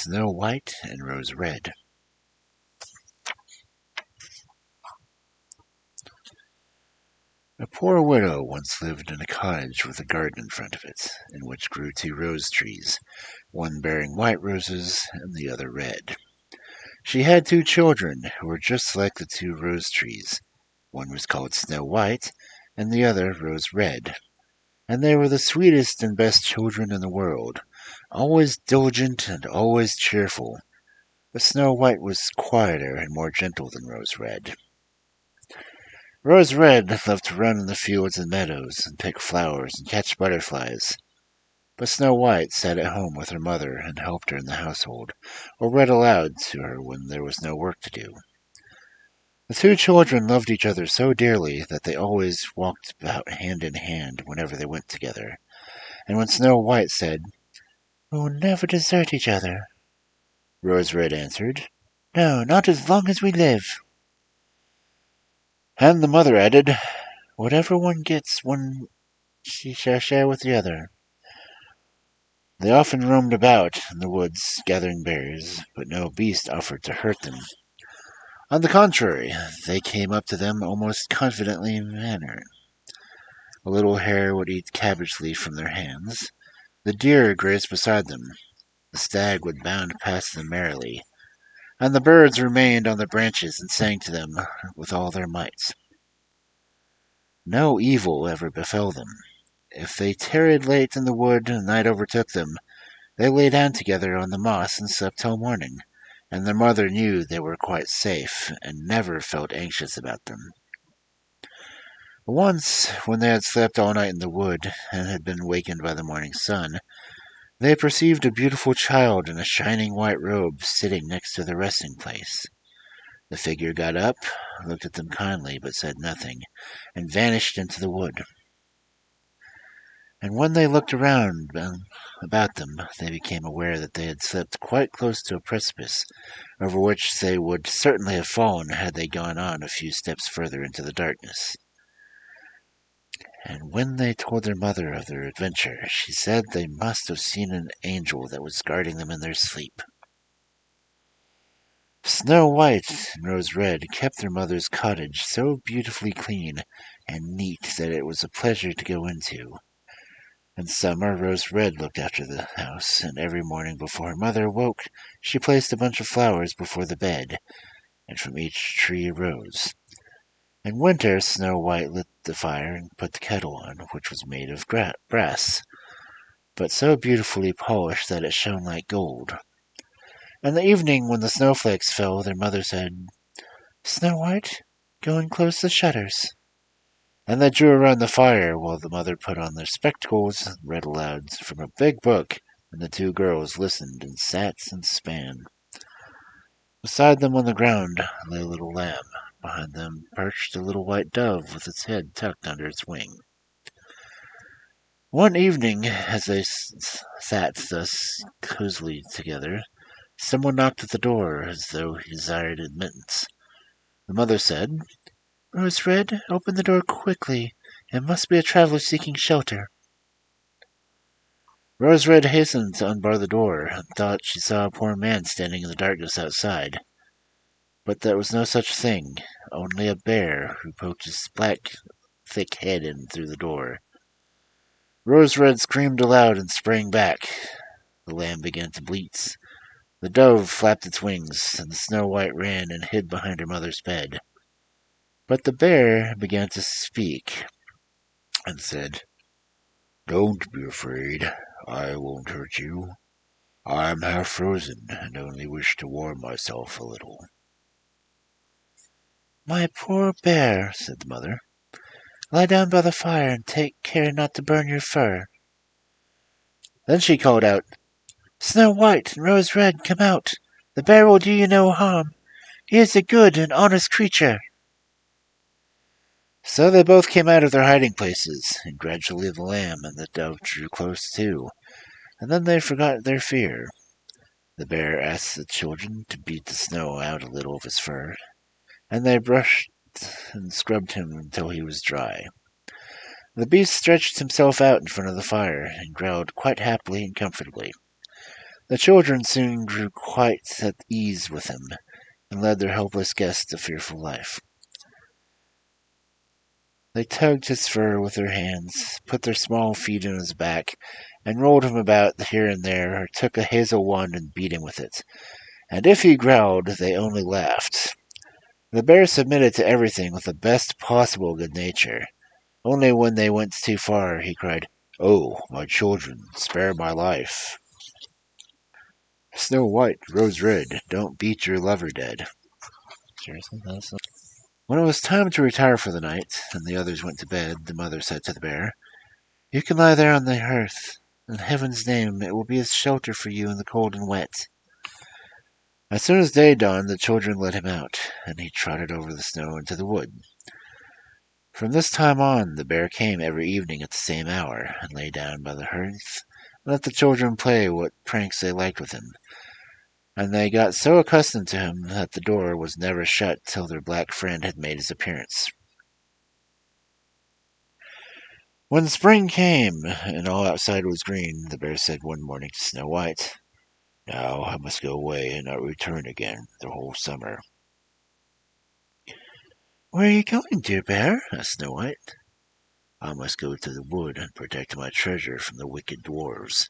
Snow White and Rose Red. A poor widow once lived in a cottage with a garden in front of it, in which grew two rose trees, one bearing white roses and the other red. She had two children who were just like the two rose trees. One was called Snow White, and the other Rose Red. And they were the sweetest and best children in the world, always diligent and always cheerful. But Snow White was quieter and more gentle than Rose Red. Rose Red loved to run in the fields and meadows and pick flowers and catch butterflies. But Snow White sat at home with her mother and helped her in the household, or read aloud to her when there was no work to do. The two children loved each other so dearly that they always walked about hand in hand whenever they went together. And when Snow White said, "We will never desert each other," Rose Red answered, "No, not as long as we live." And the mother added, "Whatever one gets, one she shall share with the other." They often roamed about in the woods gathering berries, but no beast offered to hurt them. On the contrary, they came up to them almost confidently in manner. A little hare would eat cabbage leaf from their hands. The deer grazed beside them. The stag would bound past them merrily, and the birds remained on the branches and sang to them with all their might. No evil ever befell them. If they tarried late in the wood and night overtook them, they lay down together on the moss and slept till morning, and their mother knew they were quite safe and never felt anxious about them. Once, when they had slept all night in the wood and had been wakened by the morning sun, they perceived a beautiful child in a shining white robe sitting next to the resting place. The figure got up, looked at them kindly, but said nothing, and vanished into the wood. And when they looked around about them, they became aware that they had slept quite close to a precipice, over which they would certainly have fallen had they gone on a few steps further into the darkness. And when they told their mother of their adventure, she said they must have seen an angel that was guarding them in their sleep. Snow White and Rose Red kept their mother's cottage so beautifully clean and neat that it was a pleasure to go into. In summer, Rose Red looked after the house, and every morning before her mother awoke, she placed a bunch of flowers before the bed, and from each tree a rose. In winter, Snow White lit the fire and put the kettle on, which was made of brass, but so beautifully polished that it shone like gold. In the evening, when the snowflakes fell, their mother said, "Snow White, go and close the shutters." And they drew around the fire while the mother put on their spectacles and read aloud from a big book, and the two girls listened and sat and span. Beside them on the ground lay a little lamb. Behind them perched a little white dove with its head tucked under its wing. One evening, as they sat thus cosily together, someone knocked at the door as though he desired admittance. The mother said, "Rose Red, open the door quickly. It must be a traveler seeking shelter." Rose Red hastened to unbar the door, and thought she saw a poor man standing in the darkness outside. But there was no such thing, only a bear who poked his black, thick head in through the door. Rose Red screamed aloud and sprang back. The lamb began to bleat. The dove flapped its wings, and the Snow White ran and hid behind her mother's bed. But the bear began to speak, and said, "Don't be afraid. I won't hurt you. I am half frozen, and only wish to warm myself a little." "My poor bear," said the mother, "lie down by the fire and take care not to burn your fur." Then she called out, "Snow White and Rose Red, come out. The bear will do you no harm. He is a good and honest creature." So they both came out of their hiding places, and gradually the lamb and the dove drew close too, and then they forgot their fear. The bear asked the children to beat the snow out a little of his fur, and they brushed and scrubbed him until he was dry. The beast stretched himself out in front of the fire, and growled quite happily and comfortably. The children soon grew quite at ease with him, and led their helpless guest a fearful life. They tugged his fur with their hands, put their small feet on his back, and rolled him about here and there, or took a hazel wand and beat him with it. And if he growled, they only laughed. The bear submitted to everything with the best possible good nature. Only when they went too far, he cried, "Oh, my children, spare my life." Snow White, Rose Red, don't beat your lover dead. Seriously, that's not... When it was time to retire for the night, and the others went to bed, the mother said to the bear, "You can lie there on the hearth. In heaven's name, it will be a shelter for you in the cold and wet." As soon as day dawned, the children let him out, and he trotted over the snow into the wood. From this time on, the bear came every evening at the same hour, and lay down by the hearth, and let the children play what pranks they liked with him. And they got so accustomed to him that the door was never shut till their black friend had made his appearance. When spring came, and all outside was green, the bear said one morning to Snow White, "Now I must go away and not return again the whole summer." "Where are you going, dear bear?" asked Snow White. "I must go to the wood and protect my treasure from the wicked dwarfs.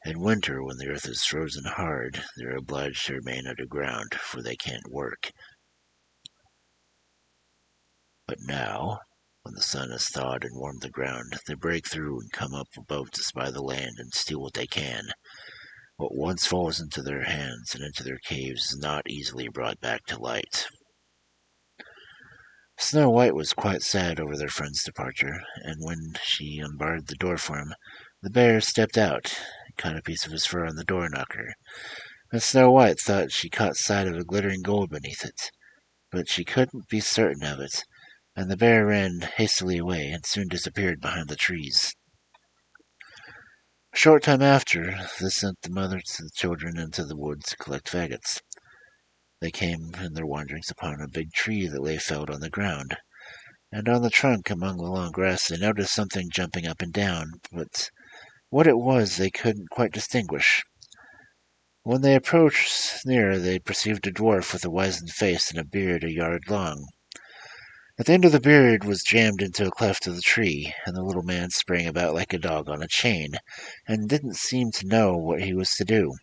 In winter, when the earth is frozen hard, they are obliged to remain underground, for they can't work. But now, when the sun has thawed and warmed the ground, they break through and come up above to spy the land and steal what they can. What once falls into their hands and into their caves is not easily brought back to light." Snow White was quite sad over their friend's departure, and when she unbarred the door for him, the bear stepped out and caught a piece of his fur on the door knocker. And Snow White thought she caught sight of a glittering gold beneath it, but she couldn't be certain of it, and the bear ran hastily away and soon disappeared behind the trees. A short time after, this sent the mother to the children into the wood to collect faggots. They came in their wanderings upon a big tree that lay felled on the ground, and on the trunk among the long grass they noticed something jumping up and down, but what it was they couldn't quite distinguish. When they approached nearer, they perceived a dwarf with a wizened face and a beard a yard long. At the end of the beard was jammed into a cleft of the tree, and the little man sprang about like a dog on a chain, and didn't seem to know what he was to do.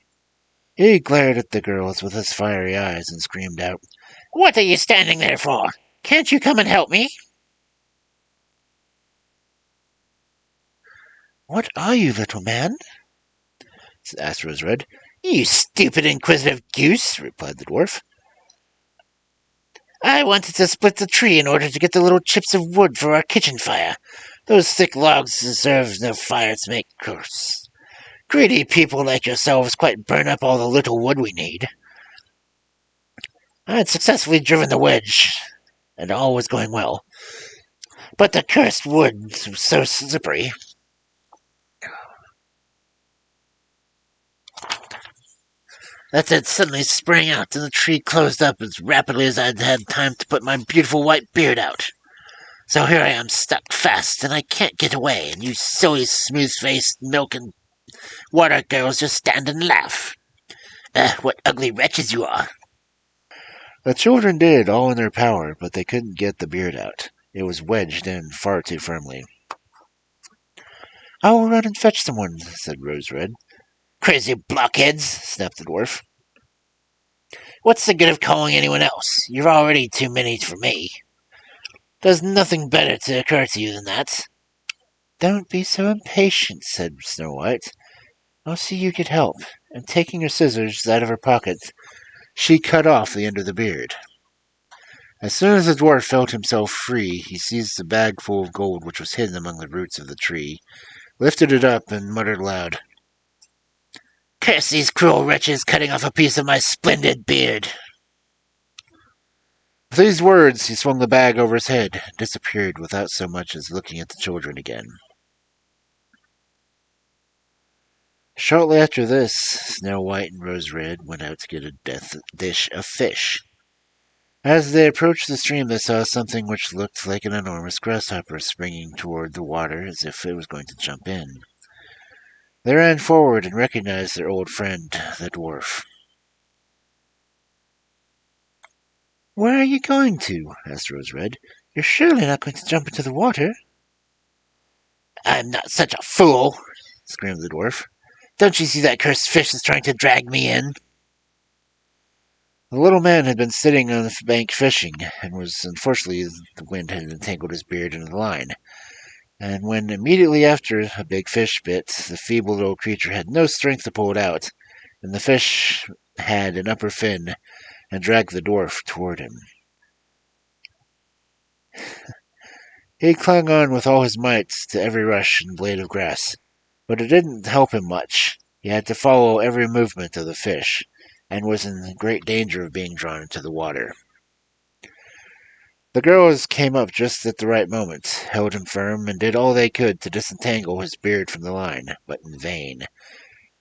He glared at the girls with his fiery eyes and screamed out, "What are you standing there for? Can't you come and help me?" "What are you, little man?" asked Rose Red. "You stupid, inquisitive goose," replied the dwarf. "I wanted to split the tree in order to get the little chips of wood for our kitchen fire. Those thick logs deserve no fire to make coarse. Greedy people like yourselves quite burn up all the little wood we need." I had successfully driven the wedge, and all was going well. But the cursed wood was so slippery that it suddenly sprang out, and the tree closed up as rapidly as I'd had time to put my beautiful white beard out. So here I am stuck fast, and I can't get away, and you silly, smooth-faced milk and water girls just stand and laugh. What ugly wretches you are. The children did all in their power, but they couldn't get the beard out. It was wedged in far too firmly. "I will run and fetch someone," said Rose Red. "Crazy blockheads," snapped the dwarf. "What's the good of calling anyone else? You're already too many for me. There's nothing better to occur to you than that." "Don't be so impatient," said Snow White. "I'll see you get help." And taking her scissors out of her pocket, she cut off the end of the beard. As soon as the dwarf felt himself free, he seized a bag full of gold which was hidden among the roots of the tree, lifted it up, and muttered aloud, "Curse these cruel wretches cutting off a piece of my splendid beard." With these words, he swung the bag over his head and disappeared without so much as looking at the children again. Shortly after this, Snow White and Rose Red went out to get a dish of fish. As they approached the stream, they saw something which looked like an enormous grasshopper springing toward the water as if it was going to jump in. They ran forward and recognized their old friend, the dwarf. "Where are you going to?" asked Rose Red. "You're surely not going to jump into the water?" "I'm not such a fool!" screamed the dwarf. "Don't you see that cursed fish is trying to drag me in?" The little man had been sitting on the bank fishing, and was unfortunately the wind had entangled his beard in the line. And when immediately after a big fish bit, the feeble little creature had no strength to pull it out, and the fish had an upper fin and dragged the dwarf toward him. He clung on with all his might to every rush and blade of grass, but it didn't help him much. He had to follow every movement of the fish, and was in great danger of being drawn into the water. The girls came up just at the right moment, held him firm, and did all they could to disentangle his beard from the line, but in vain.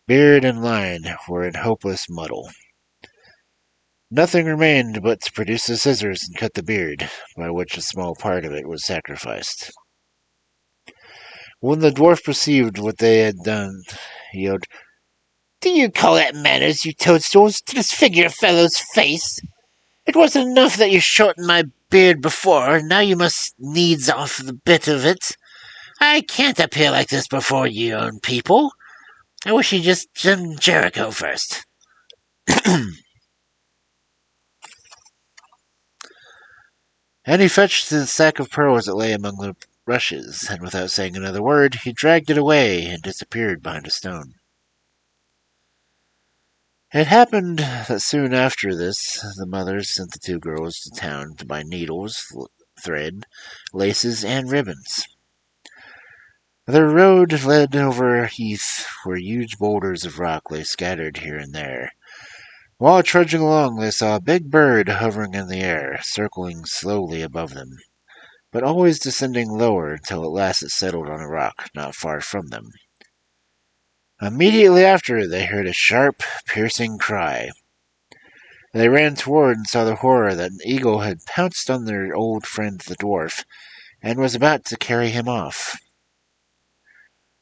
Beard and line were in hopeless muddle. Nothing remained but to produce the scissors and cut the beard, by which a small part of it was sacrificed. When the dwarf perceived what they had done, he yelled, "Do you call that manners, you toadstools, to disfigure a fellow's face? It wasn't enough that you shortened my beard before, now you must needs off the bit of it. I can't appear like this before your own people. I wish you'd just done Jericho first." And he fetched the sack of pearls that lay among the rushes, and without saying another word, he dragged it away and disappeared behind a stone. It happened that soon after this, the mothers sent the two girls to town to buy needles, thread, laces, and ribbons. Their road led over a heath where huge boulders of rock lay scattered here and there. While trudging along, they saw a big bird hovering in the air, circling slowly above them, but always descending lower until at last it settled on a rock not far from them. Immediately after, they heard a sharp, piercing cry. They ran toward and saw the horror that an eagle had pounced on their old friend the dwarf, and was about to carry him off.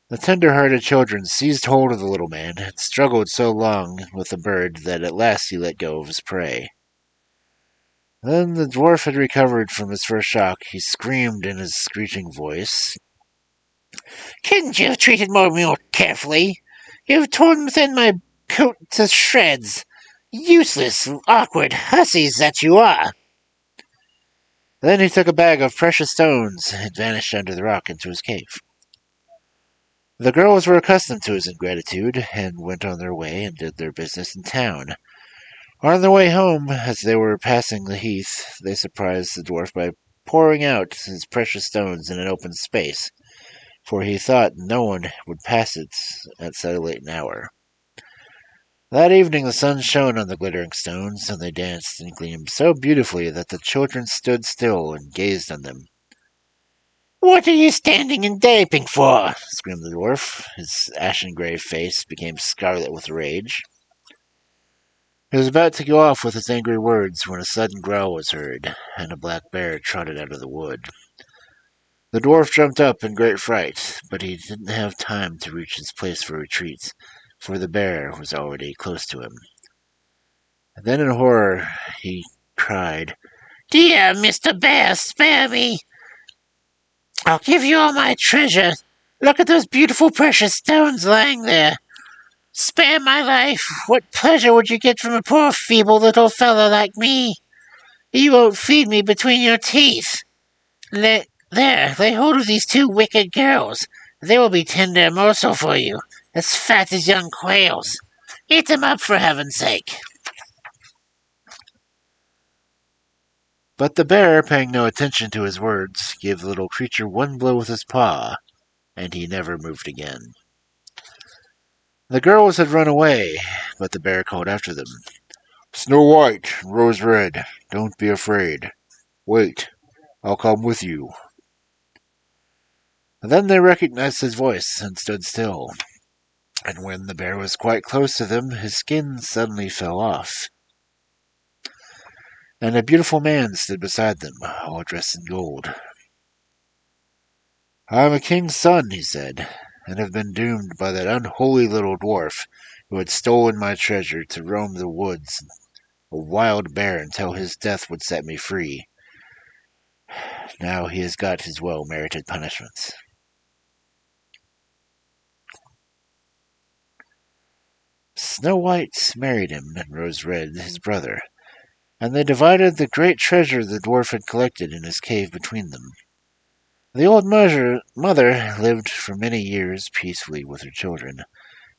The tender-hearted children seized hold of the little man, and struggled so long with the bird that at last he let go of his prey. Then the dwarf had recovered from his first shock. He screamed in his screeching voice, "Couldn't you have treated more carefully? You have torn within my coat to shreds. Useless, awkward hussies that you are." Then he took a bag of precious stones and vanished under the rock into his cave. The girls were accustomed to his ingratitude, and went on their way and did their business in town. On their way home, as they were passing the heath, they surprised the dwarf by pouring out his precious stones in an open space, for he thought no one would pass it at so late an hour. That evening the sun shone on the glittering stones, and they danced and gleamed so beautifully that the children stood still and gazed on them. "What are you standing and gaping for?" screamed the dwarf. His ashen-gray face became scarlet with rage. He was about to go off with his angry words when a sudden growl was heard, and a black bear trotted out of the wood. The dwarf jumped up in great fright, but he didn't have time to reach his place for retreat, for the bear was already close to him. Then in horror he cried, "Dear Mr. Bear, spare me! I'll give you all my treasure. Look at those beautiful precious stones lying there. Spare my life. What pleasure would you get from a poor feeble little fellow like me? You won't feed me between your teeth. Lay hold of these two wicked girls. They will be tender morsel for you, as fat as young quails. Eat them up, for heaven's sake." But the bear, paying no attention to his words, gave the little creature one blow with his paw, and he never moved again. The girls had run away, but the bear called after them, "Snow White, Rose Red, don't be afraid. Wait, I'll come with you." Then they recognized his voice and stood still, and when the bear was quite close to them, his skin suddenly fell off, and a beautiful man stood beside them, all dressed in gold. "I am a king's son," he said, and have been doomed by that unholy little dwarf who had stolen my treasure to roam the woods a wild bear until his death would set me free. Now he has got his well-merited punishments. Snow White married him, and Rose Red his brother, and they divided the great treasure the dwarf had collected in his cave between them. The old mother lived for many years peacefully with her children,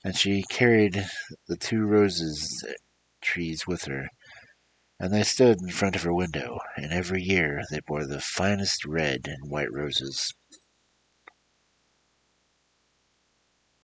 and she carried the two roses trees with her, and they stood in front of her window, and every year they bore the finest red and white roses.